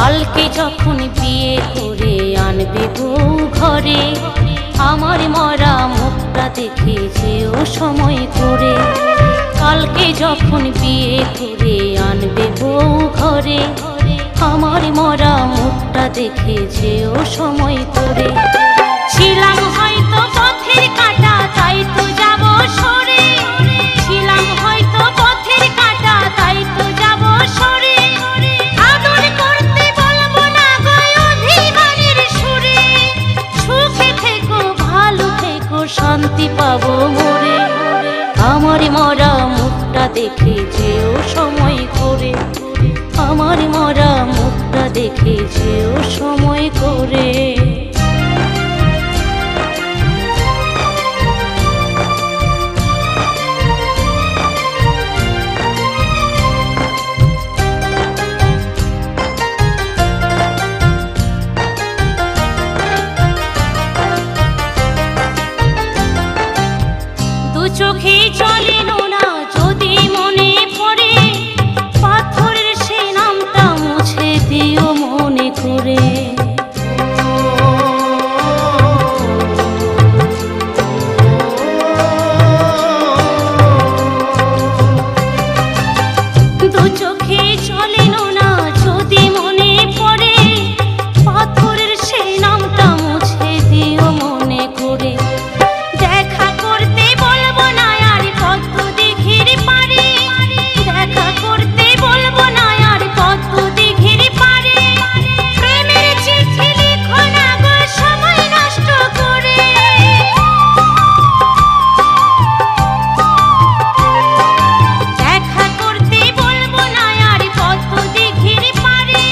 কালকে যখন বিয়ে করে আনবে বউ ঘরে, আমার মরা মুখটা দেখে যেও সময় করে। কালকে যখন বিয়ে করে আনবে বউ ঘরে, আমার মরা মুখটা দেখে যেও সময় করে। ছিলাম হয়তো পথের কাঁটা, তাই তো যাব সরে। ছিলাম হয়তো পথের কাঁটা, তাই তো যাব সরে। আদর করতে বলবো না গো অভিমানের সুরে। সুখে থেকো, ভালো থেকো, শান্তি পাবো মোরে। আমার মরা মুখটা দেখে যেও সময় করে। আমার মরা মুখটা দেখে যেও সময় করে। চোখে চলে না যদি মনে পড়ে, পাথরের সে নামটা মুছে দিও মনে করে। দু চোখে চলে না যদি মনে পড়ে, পাথরের সে নামটা মুছে দিও মনে করে। দেখা করতে বলবো না আর কত দিঘির পারে, দেখা করতে বলবো না আর কত দিঘির পারে। প্রেমের চিঠি লিখো না গো সময় নষ্ট করে। দেখা করতে বলবো না আর কত দিঘির পারে।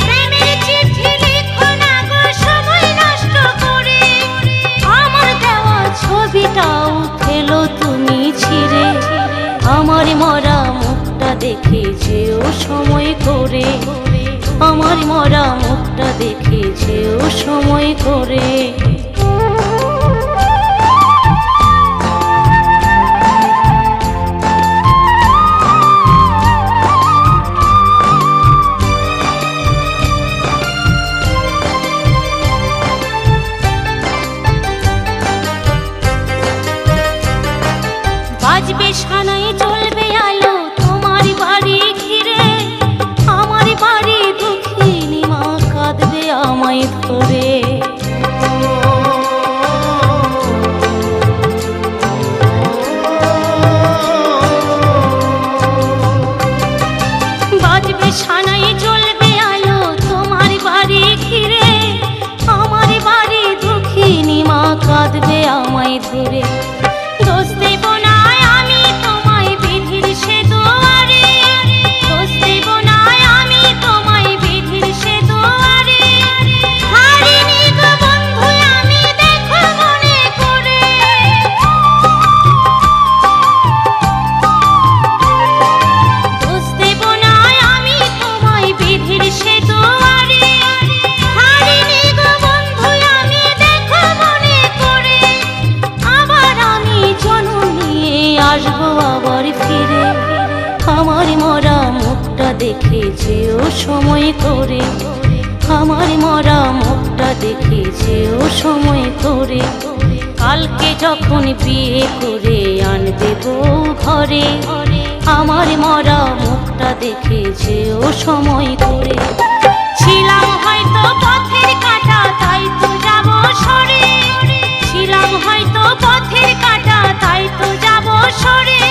প্রেমের চিঠি লিখো না গো সময় নষ্ট করে। আমার দেওয়া ছবিটাও ফেলো তুমি ছিঁড়ে। আমার মরা মুখটা দেখে যেও সময় করে। আমার মরা মুখটা দেখে যেও সময় করে। বাজবে সানাই জ্বলবে আলো তোমার বাড়ি ঘিরে। আমার বাড়ি দুঃখিনী মা কাঁদবে আমায় ধরে। বাজবে সানাই জ্বলবে আলো তোমার বাড়ি ঘিরে। আমার বাড়ি দুঃখিনী মা কাঁদবে আমায় ধরে। দোষ দেব না আমি তোমায় বিধির সে দুয়ারে। দোষ দেব না আমি তোমায় বিধির সে দুয়ারে। হারিনি গো বন্ধু আমি দেখো মনে করে। দোষ দেব না আমি তোমায় বিধির সে দুয়ারে। হারিনি গো বন্ধু আমি দেখো মনে করে। আবার আমি জন্ম নিয়ে আসবো আবার ফিরে। আমার মরা মুখটা দেখে যেও সময় করে। আমার মরা মুখটা দেখে যেও সময় করে। কালকে যখন বিয়ে করে আনবে বউ ঘরে, আমার মরা মুখটা দেখে যেও সময় করে। ছিলাম হয়তো পথের কাঁটা, তাই তো যাব সরে। ছিলাম হয়তো পথের কাঁটা, তাই তো যাব সরে।